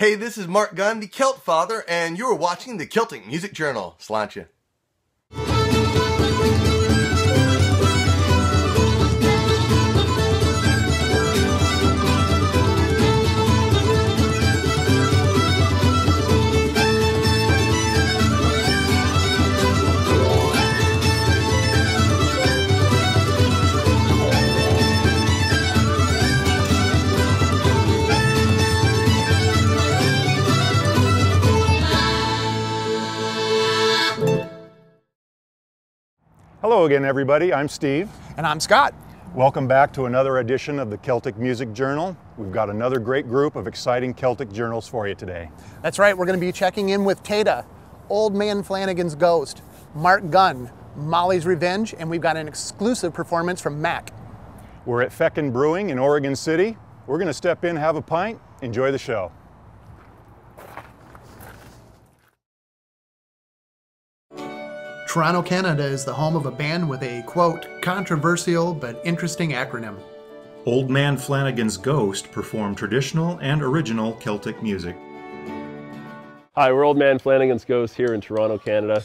Hey, this is Mark Gunn, the Celt Father, and you're watching the Celtic Music Journal. Sláinte. Hello again, everybody. I'm Steve. And I'm Scott. Welcome back to another edition of the Celtic Music Journal. We've got another great group of exciting Celtic journals for you today. That's right, we're going to be checking in with Teta, Old Man Flanagan's Ghost, Mark Gunn, Molly's Revenge, and we've got an exclusive performance from Mac. We're at Feckin Brewing in Oregon City. We're going to step in, have a pint, enjoy the show. Toronto, Canada is the home of a band with a, quote, controversial but interesting acronym. Old Man Flanagan's Ghost performed traditional and original Celtic music. Hi, we're Old Man Flanagan's Ghost here in Toronto, Canada.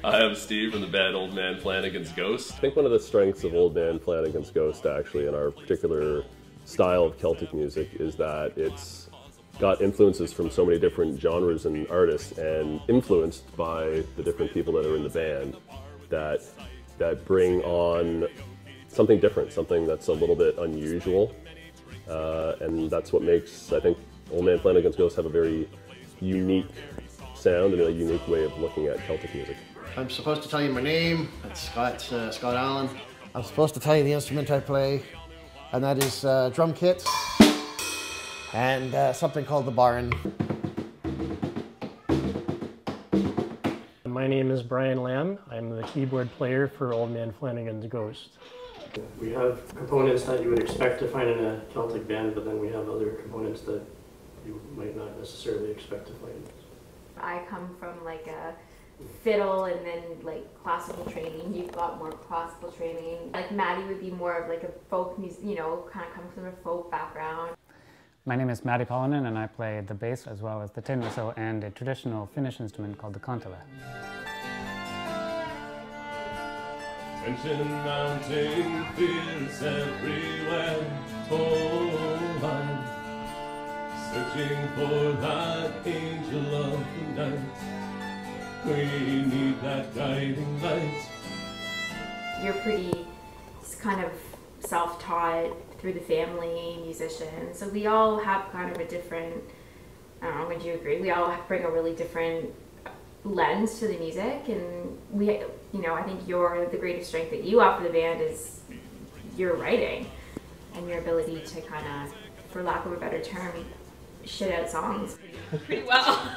I'm Steve from the band Old Man Flanagan's Ghost. I think one of the strengths of Old Man Flanagan's Ghost, actually, in our particular style of Celtic music, is that it's got influences from so many different genres and artists, and influenced by the different people that are in the band that bring on something different, something that's a little bit unusual, and that's what makes, I think, Old Man Flanagan's Ghost have a very unique sound and a unique way of looking at Celtic music. I'm supposed to tell you my name. It's Scott Allen. I'm supposed to tell you the instrument I play, and that is drum kit and something called the barn. My name is Brian Lamb. I'm the keyboard player for Old Man Flanagan's Ghost. We have components that you would expect to find in a Celtic band, but then we have other components that you might not necessarily expect to find. I come from like a fiddle and then like classical training. You've got more classical training. Like Maddie would be more of like a folk music, you know, kind of comes from a folk background. My name is Maddie Pollinen and I play the bass as well as the tin whistle and a traditional Finnish instrument called the kontala. Tension mounting, fears everywhere. Oh, I'm searching for that angel of the night. We need that guiding light. You're pretty kind of self-taught through the family, musician. So we all have kind of a different, I don't know, would you agree? We all bring a really different lens to the music, and we, you know, I think the greatest strength that you offer the band is your writing and your ability to kind of, for lack of a better term, shit out songs. Pretty well.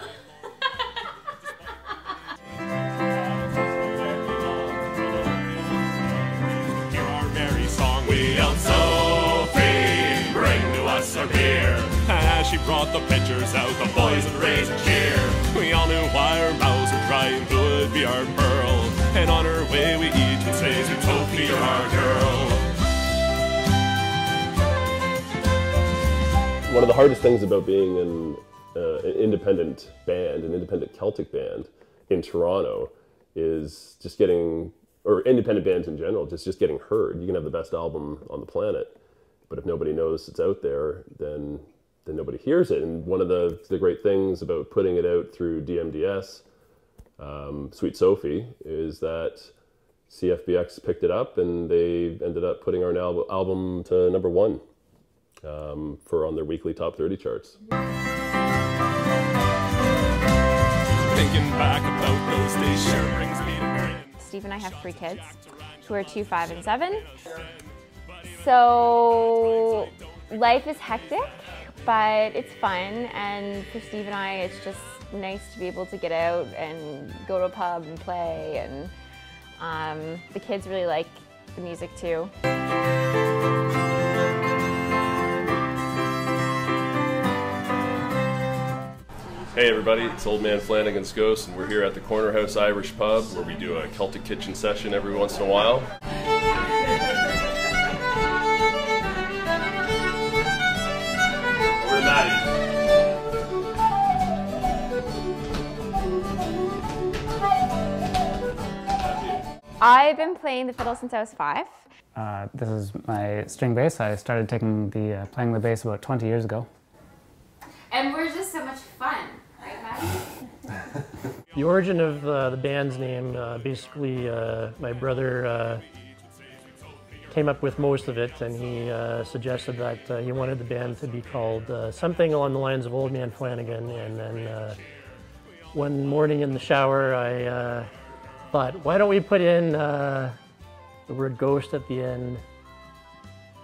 As she brought the pitchers out, the boys would raise a cheer. We all knew why our mouths were dry and would be our pearl. And on her way we each would say, Zootopia, you're our girl. One of the hardest things about being an independent band, an independent Celtic band in Toronto, is just getting, or independent bands in general, just getting heard. You can have the best album on the planet, but if nobody knows it's out there, then nobody hears it. And one of the great things about putting it out through DMDS, Sweet Sophie, is that CFBX picked it up and they ended up putting our album to #1 for on their weekly top 30 charts. Thinking back about those days sure brings me to Marion. Steve and I have 3 kids who are 2, 5, and 7. So life is hectic, but it's fun, and for Steve and I, it's just nice to be able to get out and go to a pub and play, and the kids really like the music too. Hey everybody, it's Old Man Flanagan's Ghost, and we're here at the Corner House Irish Pub, where we do a Celtic kitchen session every once in a while. Over to Maddie. I've been playing the fiddle since I was 5. This is my string bass. I started taking playing the bass about 20 years ago. And we're just so much fun, right, Matt? The origin of the band's name, basically my brother came up with most of it, and he suggested that he wanted the band to be called something along the lines of Old Man Flanagan. And then one morning in the shower, I thought, why don't we put in the word ghost at the end?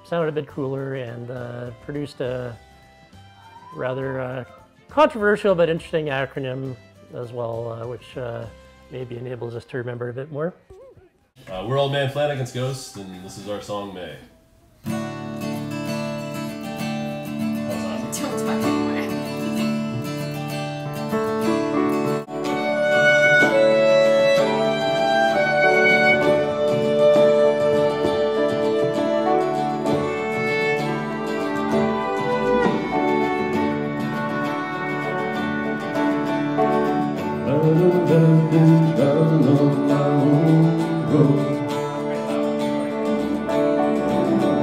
Sounded a bit cooler, and produced a rather controversial but interesting acronym as well, which maybe enables us to remember a bit more. We're Old Man Flanagan's Ghost, and this is our song, May. Don't talk anymore.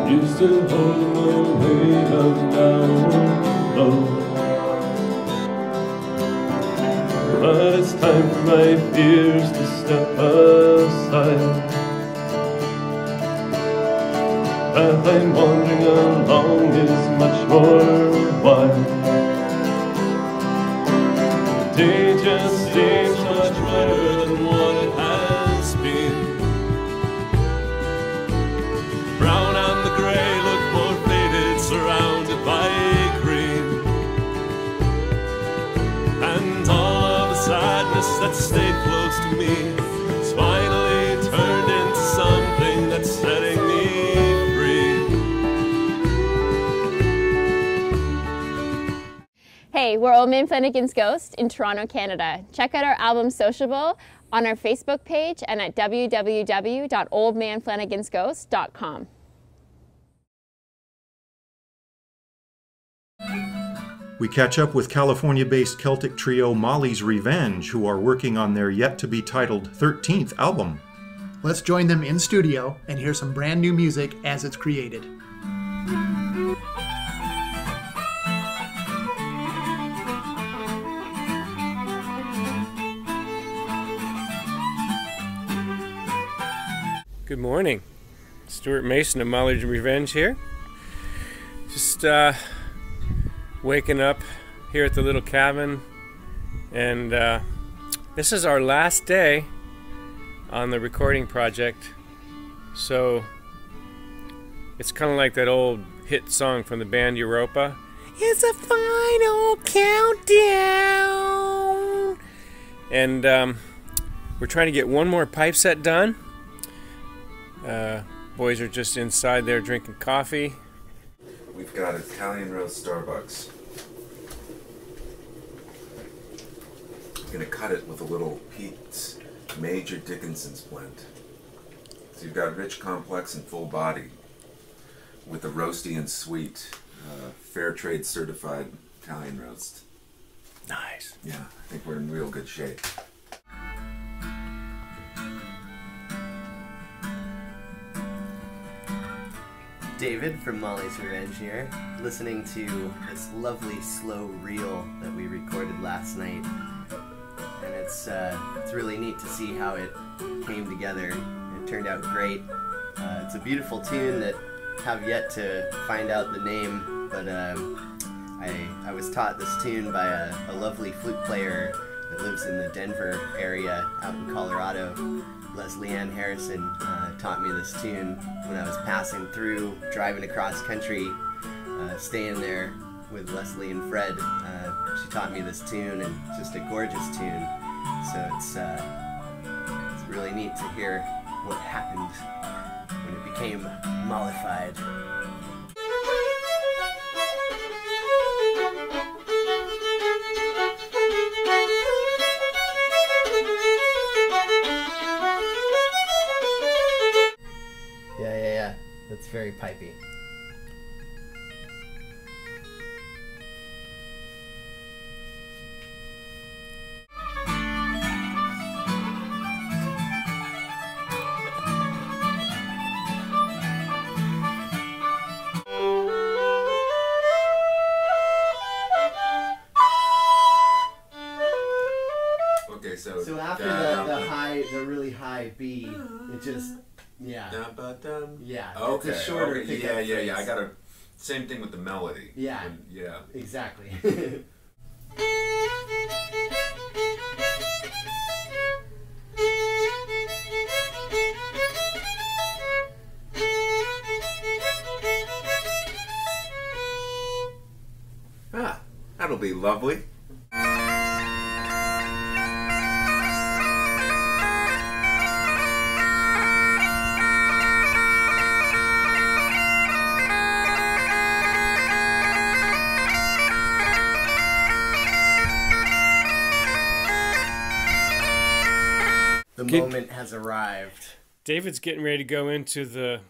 Used to hold my way up down low, but it's time for my fears to step aside. Path I'm wandering along is much more wide. The day just seems much better than what it has been. Brown and the grey look more faded, surrounded by green. And all of the sadness that stayed close to me has finally turned into something that's setting me free. Hey, we're Old Man Flanagan's Ghost in Toronto, Canada. Check out our album Sociable on our Facebook page and at www.oldmanflanagansghost.com. We catch up with California-based Celtic trio Molly's Revenge, who are working on their yet-to-be-titled 13th album. Let's join them in studio and hear some brand new music as it's created. Good morning. Stuart Mason of Molly's Revenge here. Just waking up here at the little cabin, and this is our last day on the recording project, so it's kind of like that old hit song from the band Europa. It's a final countdown! And we're trying to get one more pipe set done. Boys are just inside there drinking coffee. We've got Italian roast Starbucks. I'm gonna cut it with a little Pete's Major Dickinson's blend. So you've got rich, complex, and full body with a roasty and sweet, fair trade certified Italian roast. Nice. Yeah, I think we're in real good shape. David from Molly's Revenge here, listening to this lovely slow reel that we recorded last night, and it's really neat to see how it came together. It turned out great. It's a beautiful tune that I have yet to find out the name, but I was taught this tune by a lovely flute player that lives in the Denver area out in Colorado. Leslie Ann Harrison taught me this tune when I was passing through, driving across country, staying there with Leslie and Fred. She taught me this tune, and it's just a gorgeous tune. So it's really neat to hear what happened when it became mollified. pipey. Okay, so after the really high B, it just yeah. Yeah. Okay. It's a shorter okay. pickup Yeah. phrase. I got a same thing with the melody. Yeah. Yeah. Exactly. Ah, that'll be lovely. The moment has arrived. David's getting ready to go into the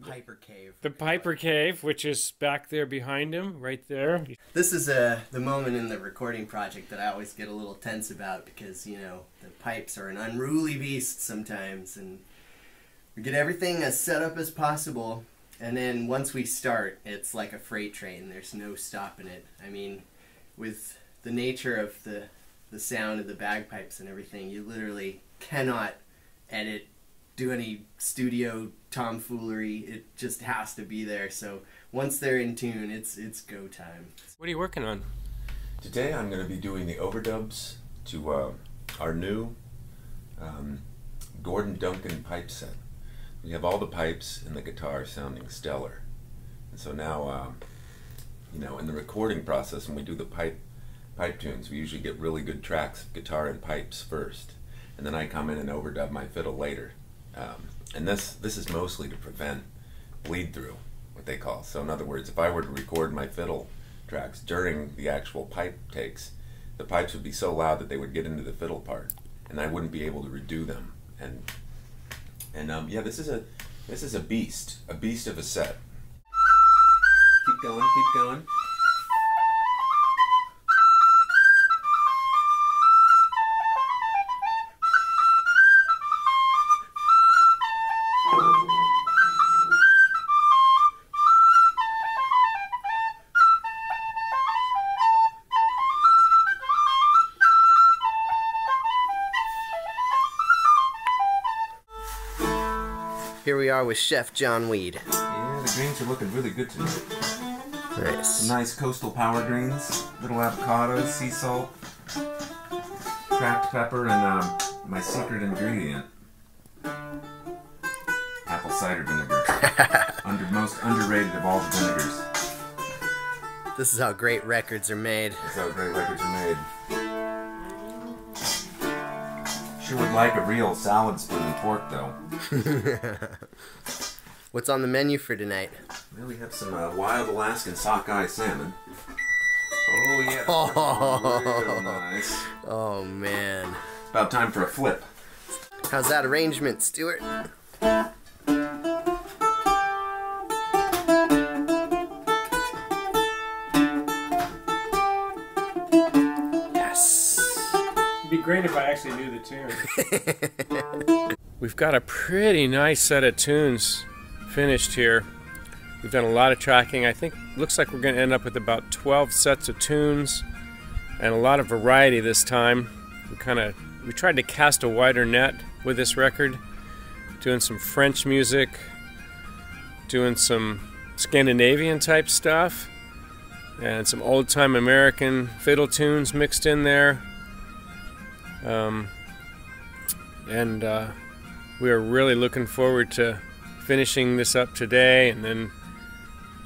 Piper Cave. The Piper Cave, which is back there behind him, right there. This is the moment in the recording project that I always get a little tense about because, you know, the pipes are an unruly beast sometimes, and we get everything as set up as possible, and then once we start, it's like a freight train. There's no stopping it. I mean, with the nature of the sound of the bagpipes and everything, you literally cannot edit, do any studio tomfoolery. It just has to be there. So once they're in tune, it's go time. What are you working on? Today I'm going to be doing the overdubs to our new Gordon Duncan pipe set. We have all the pipes and the guitar sounding stellar. And so now, you know, in the recording process, when we do the pipe tunes, we usually get really good tracks of guitar and pipes first. And then I come in and overdub my fiddle later. And this is mostly to prevent bleed through, what they call. So in other words, if I were to record my fiddle tracks during the actual pipe takes, the pipes would be so loud that they would get into the fiddle part, and I wouldn't be able to redo them. And yeah, this is a beast of a set. Keep going, keep going. Here we are with Chef John Weed. Yeah, the greens are looking really good tonight. Nice. Some nice coastal power greens, little avocados, sea salt, cracked pepper, and my secret ingredient, apple cider vinegar. Most underrated of all the vinegars. This is how great records are made. This is how great records are made. Sure would like a real salad spoon and fork, though. What's on the menu for tonight? Well, we have some wild Alaskan sockeye salmon. Oh, yeah. Oh, real nice. Oh, man. It's about time for a flip. How's that arrangement, Stuart? It'd be great if I actually knew the tune. We've got a pretty nice set of tunes finished here. We've done a lot of tracking. I think looks like we're going to end up with about 12 sets of tunes and a lot of variety this time. We tried to cast a wider net with this record, doing some French music, doing some Scandinavian type stuff, and some old-time American fiddle tunes mixed in there. We are really looking forward to finishing this up today and then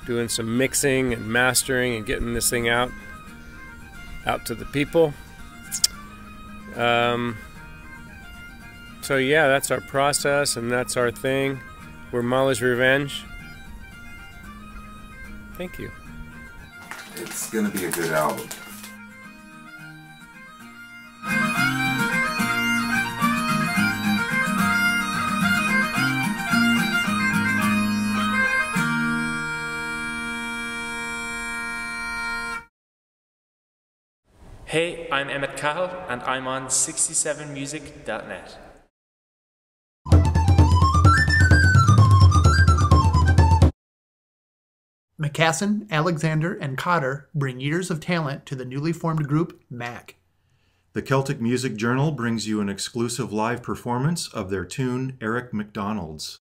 doing some mixing and mastering and getting this thing out to the people. So yeah, that's our process and that's our thing. We're Molly's Revenge. Thank you. It's gonna be a good album. Hey, I'm Emmett Cahill, and I'm on 67music.net. McCassin, Alexander, and Cotter bring years of talent to the newly formed group MAC. The Celtic Music Journal brings you an exclusive live performance of their tune, Eric McDonald's.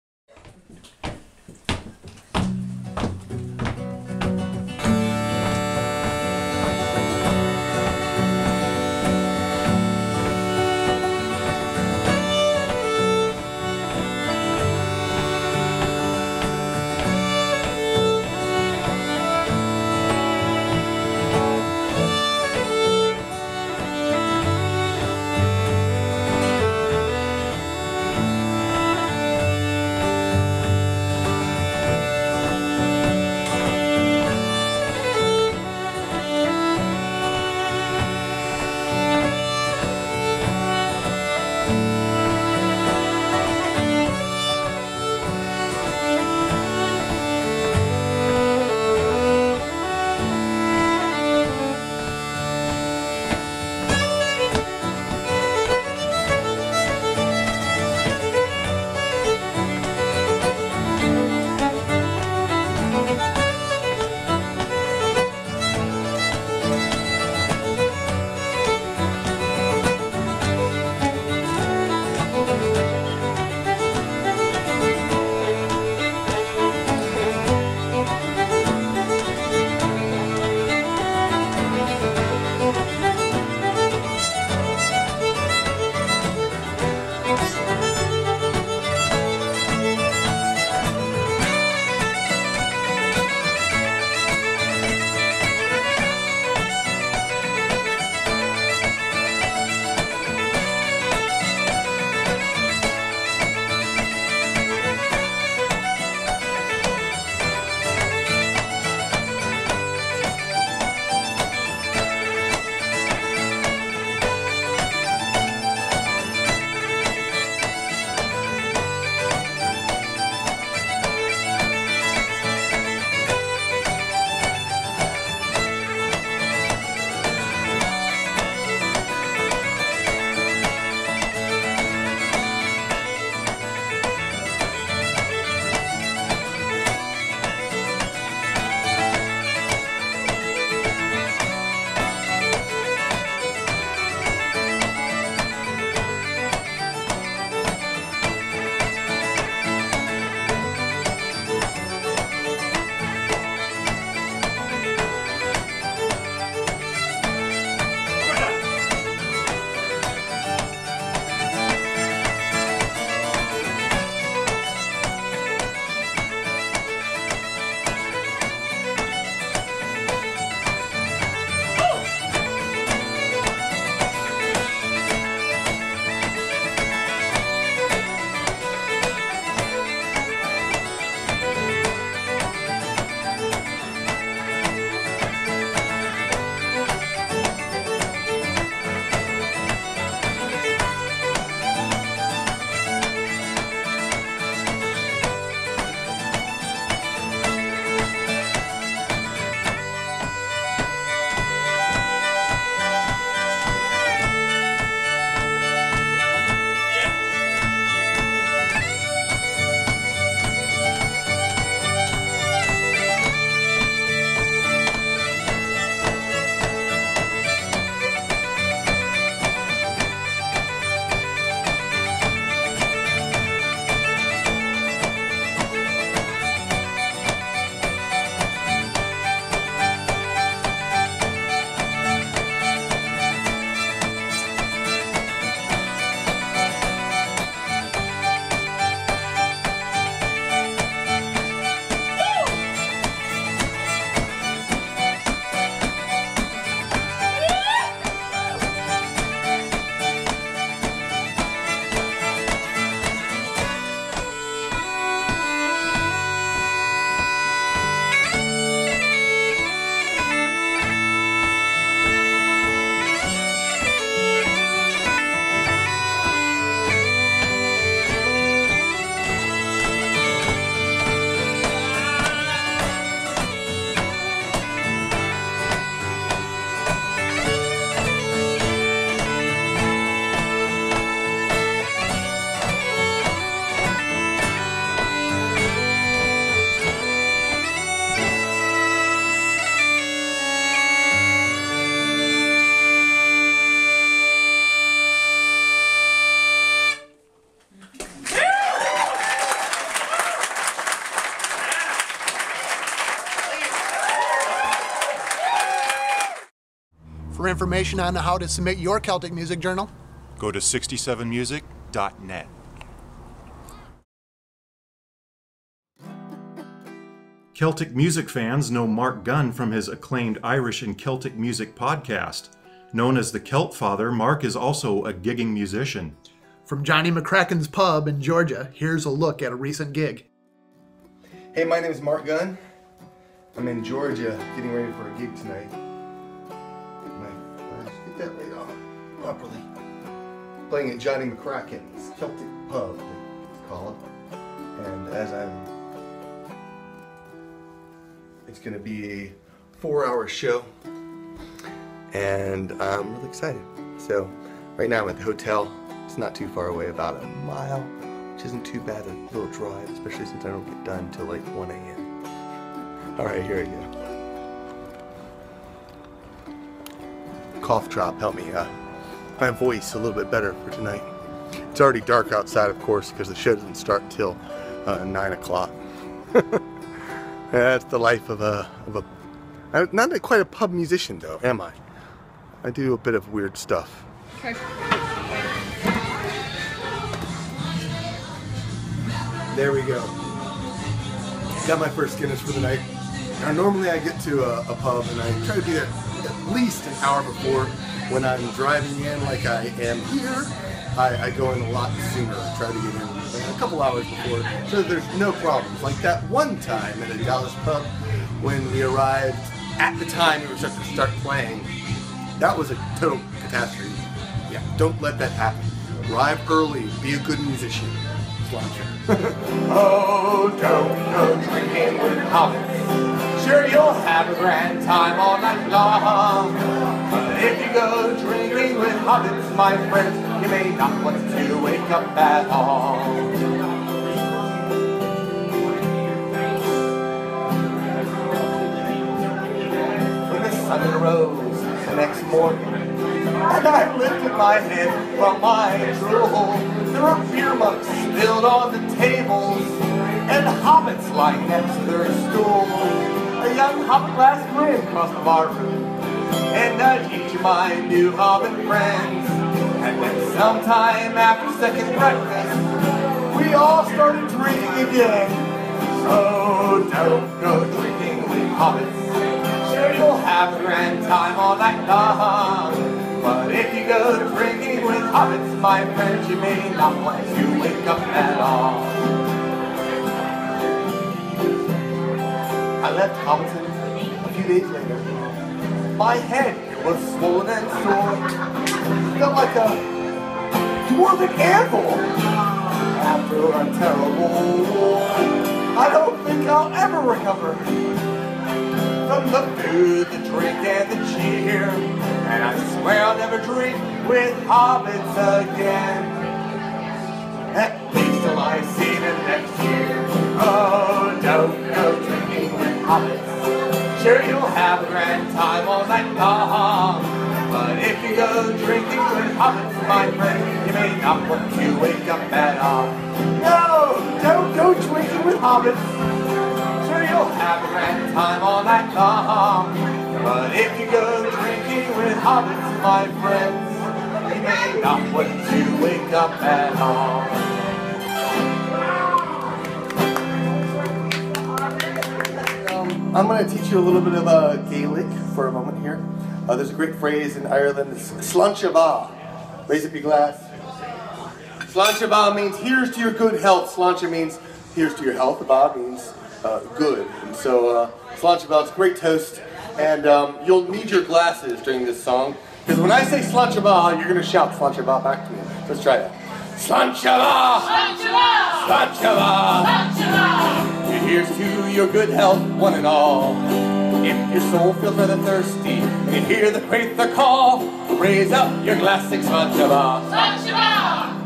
information on how to submit your Celtic Music Journal? Go to 67music.net. Celtic music fans know Mark Gunn from his acclaimed Irish and Celtic music podcast. Known as the Celt Father, Mark is also a gigging musician. From Johnny McCracken's Pub in Georgia, here's a look at a recent gig. Hey, my name is Mark Gunn. I'm in Georgia getting ready for a gig tonight. Get that laid on properly. Playing at Johnny McCracken's Celtic Pub, they call it. And it's going to be a 4-hour show. And I'm really excited. So right now I'm at the hotel. It's not too far away, about a mile, which isn't too bad, a little drive, especially since I don't get done until like 1 a.m. All right, here we go. Cough drop, help me my voice a little bit better for tonight. It's already dark outside, of course, because the show doesn't start until 9 o'clock. That's the life of I'm not quite a pub musician, though, am I? I do a bit of weird stuff. Okay. There we go. Got my first Guinness for the night. Now, normally I get to a pub and I try to be there at least an hour before. When I'm driving in like I am here, I go in a lot sooner. I try to get in a couple hours before so that there's no problems. Like that one time at a Dallas pub when we arrived at the time we were supposed to start playing. That was a total catastrophe. Yeah, don't let that happen. Arrive early, be a good musician. Oh, don't go drinking with hobbits. Sure, you'll have a grand time all night long. But if you go drinking with hobbits, my friends, you may not want to wake up at all. When the sun rose the next morning, and I lifted my head from my drool, there were beer mugs spilled on the tables, and hobbits lying next to their stool. A young hobbit lass ran across the bar room, and each of my new hobbit friends. And then sometime after second breakfast, we all started drinking again. So don't go drinking with hobbits. Sure, you'll have a grand time all night long. But if you go drinking with hobbits, my friends, you may not want to wake up at all. I left Hobbiton a few days later. My head was swollen and sore. Felt like a dwarven anvil after a terrible war. I don't think I'll ever recover from the food, the drink, and the cheer. And I swear I'll never drink with hobbits again. At least till I see them next year. Oh, don't go drinking with hobbits. Sure, you'll have a grand time all night long. But if you go drinking with hobbits, my friend, you may not want to wake up at all. No, don't go drinking with hobbits. Sure, you'll have a grand time all night long. But if you go drinking with hobbits, my friends, you may not want to wake up at all. I'm going to teach you a little bit of Gaelic for a moment here. There's a great phrase in Ireland, it's Sláinte. Raise up your glass. Sláinte means here's to your good health. Sláinte means here's to your health. Ba means good. And so Sláinte, it's a great toast. And you'll need your glasses during this song. Because when I say Sláinte, you're going to shout Sláinte back to me. Let's try that. Sláinte. Here's to your good health, one and all. If your soul feels rather thirsty, and you hear the Quaither call, raise up your glass, sing Sláinte.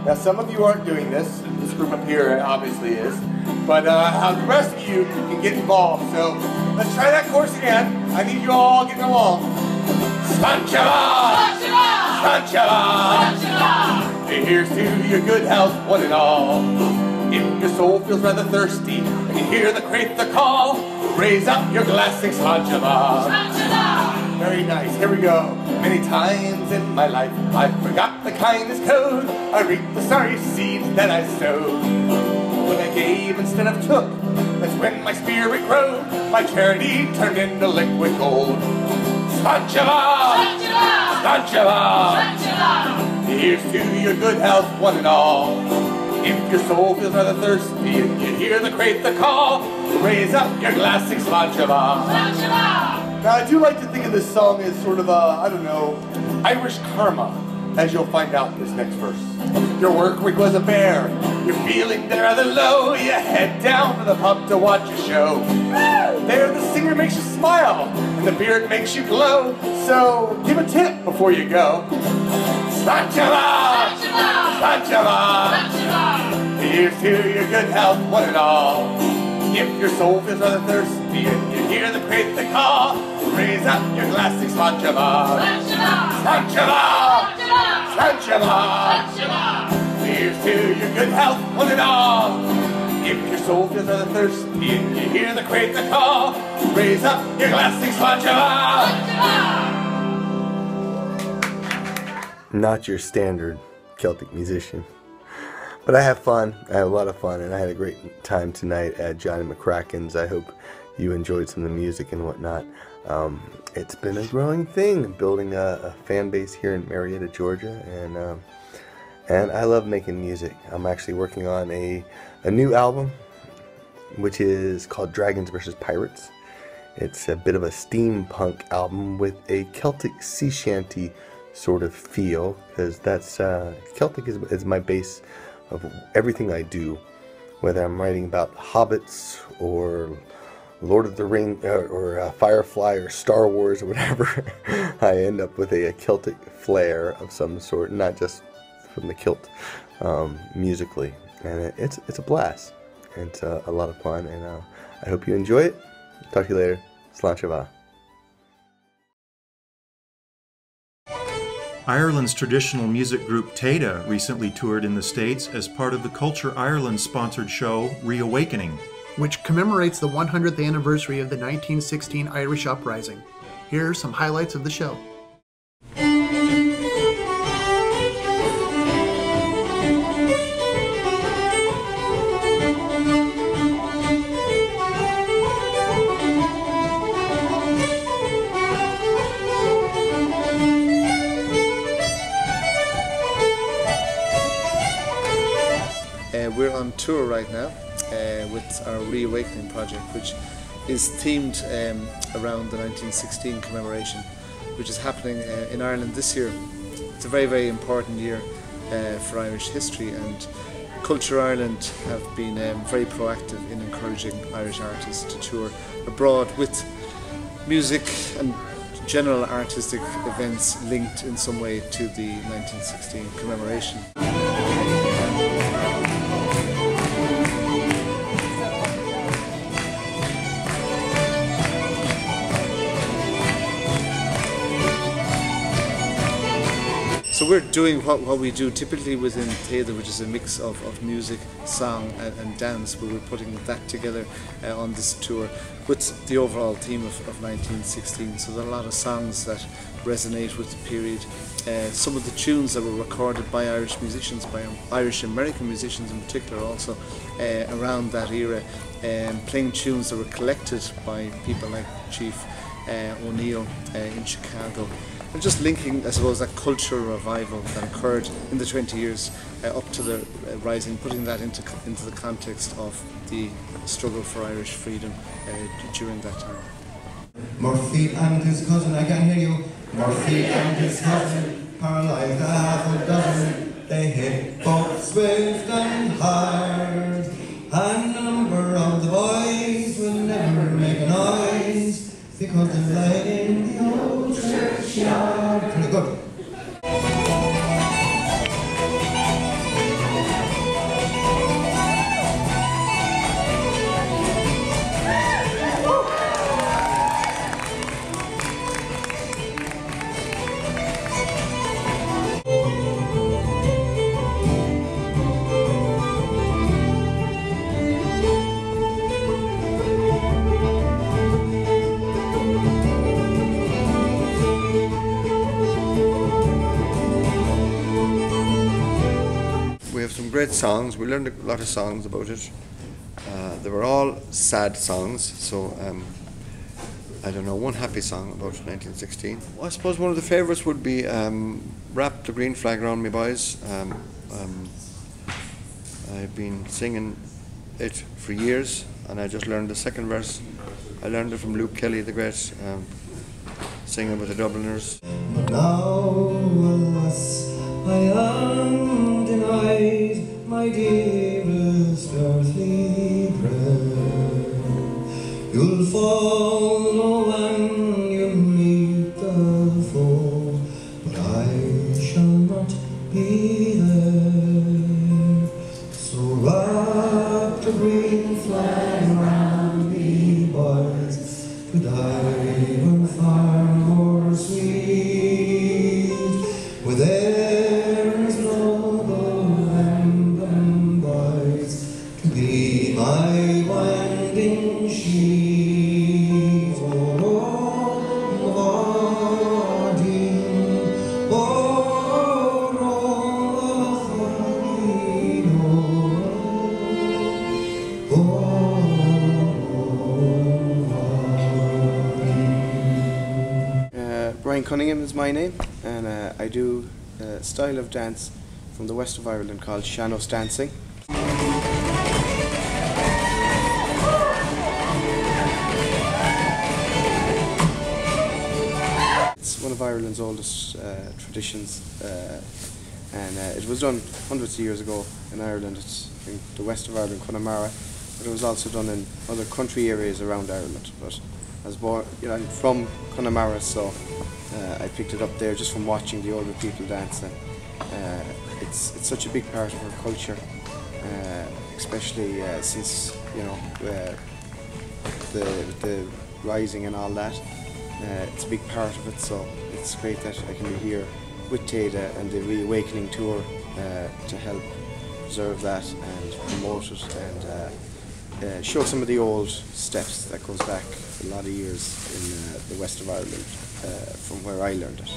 Now some of you aren't doing this. This group up here obviously is. But the rest of you can get involved. So let's try that chorus again. I need you all getting along. Sláinte. Here's to your good health, one and all. If your soul feels rather thirsty and you hear the Quaither call, raise up your glass, sing Sláinte. Very nice. Here we go. Many times in my life I forgot the kindness code. I reaped the sorry seeds that I sowed. When I gave instead of took, that's when my spirit growed. My charity turned into liquid gold. Slanchava! Slanchava! Here's to your good health, one and all. If your soul feels rather thirsty and you hear the crate the call, raise up your glass, sing Slanchava! Now, I do like to think of this song as sort of I don't know, Irish karma, as you'll find out in this next verse. Your work week was a bear, you're feeling rather low, you head down to the pub to watch a show. There the singer makes you smile, and the beard makes you glow, so give a tip before you go. Slanchava! Slanchava! Here's to your good health, one and all. If your soul feels rather thirsty and you hear the crate the call, raise up your glass, sing Slanchava! Slanchava! Slanchava! Here's to your good health, one and all. If your soul feels rather thirsty and you hear the crate the call, raise up your glass, sing Slanchava! Not your standard Celtic musician. But I have fun. I had a lot of fun, and I had a great time tonight at Johnny McCracken's. I hope you enjoyed some of the music and whatnot. It's been a growing thing, building a fan base here in Marietta, Georgia, and I love making music. I'm actually working on a new album, which is called Dragons vs. Pirates. It's a bit of a steampunk album with a Celtic sea shanty sort of feel, because that's Celtic is my base of everything I do, whether I'm writing about hobbits or Lord of the Rings or Firefly or Star Wars or whatever. I end up with a Celtic flair of some sort, not just from the kilt musically, and it's a blast. It's a lot of fun, and I hope you enjoy it. Talk to you later. Slanchava. Ireland's traditional music group Teta recently toured in the States as part of the Culture Ireland sponsored show Reawakening, which commemorates the 100th anniversary of the 1916 Irish Uprising. Here are some highlights of the show. We're on tour right now with our Reawakening project, which is themed around the 1916 commemoration, which is happening in Ireland this year. It's a very, very important year for Irish history, and Culture Ireland have been very proactive in encouraging Irish artists to tour abroad with music and general artistic events linked in some way to the 1916 commemoration. So we're doing what we do typically within Teta, which is a mix of music, song and dance, but we're putting that together on this tour with the overall theme of 1916. So there are a lot of songs that resonate with the period. Some of the tunes that were recorded by Irish musicians, by Irish American musicians in particular also, around that era, playing tunes that were collected by people like Chief O'Neill in Chicago. And just linking, I suppose, that cultural revival that occurred in the 20 years up to the Rising, putting that into the context of the struggle for Irish freedom during that time. Murphy and his cousin, I can't hear you. Murphy and his cousin, paralysed a half a dozen. They hit both swift and hard, and a number of the boys will never make a noise because they're lying in the old churchyard. Pretty good. great songs. We learned a lot of songs about it. They were all sad songs, so I don't know, one happy song about 1916. Well, I suppose one of the favourites would be Wrap the Green Flag Around Me Boys. I've been singing it for years, and I just learned the second verse. I learned it from Luke Kelly, the great singer with the Dubliners. But now, alas, I am denied my dearest earthly prayer. You'll follow when you meet the foe, but I shall not be there. So wrap the green flag round me, boys, to die were far more sweet. With Erin's noble emblem, boys, to be my winding sheet. Brian Cunningham is my name, and I do a style of dance from the west of Ireland called Sean-Os dancing. It's one of Ireland's oldest traditions, and it was done hundreds of years ago in Ireland. It's in the west of Ireland, Connemara, but it was also done in other country areas around Ireland. But I was born, I'm from Connemara, so I picked it up there just from watching the older people dance. And it's such a big part of our culture, especially since the rising and all that. It's a big part of it, so it's great that I can be here with Teta and the Reawakening tour to help preserve that and promote it and show some of the old steps that goes back a lot of years in the west of Ireland from where I learned it.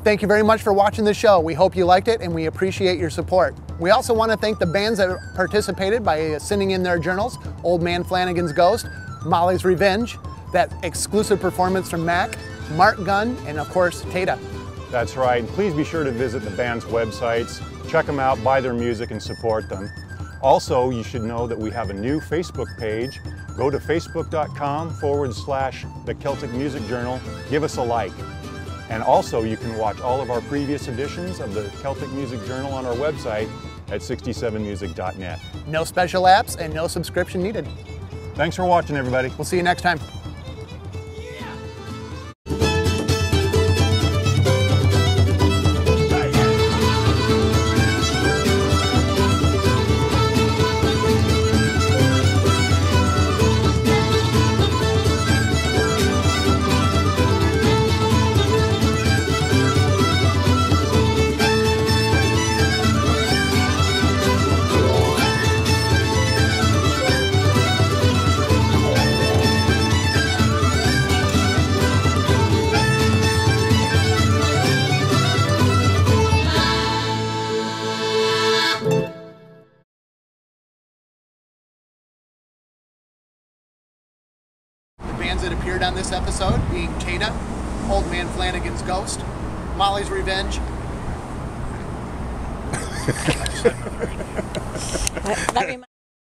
Thank you very much for watching the show. We hope you liked it and we appreciate your support. We also want to thank the bands that participated by sending in their journals: Old Man Flanagan's Ghost, Molly's Revenge, that exclusive performance from Mac, Mark Gunn, and of course, Teta. That's right. Please be sure to visit the band's websites, check them out, buy their music, and support them. Also, you should know that we have a new Facebook page. Go to facebook.com/The Celtic Music Journal. Give us a like. And also, you can watch all of our previous editions of the Celtic Music Journal on our website at 67music.net. No special apps and no subscription needed. Thanks for watching, everybody. We'll see you next time. Yeah. appeared on this episode, being Teta, Old Man Flanagan's ghost, Molly's Revenge. That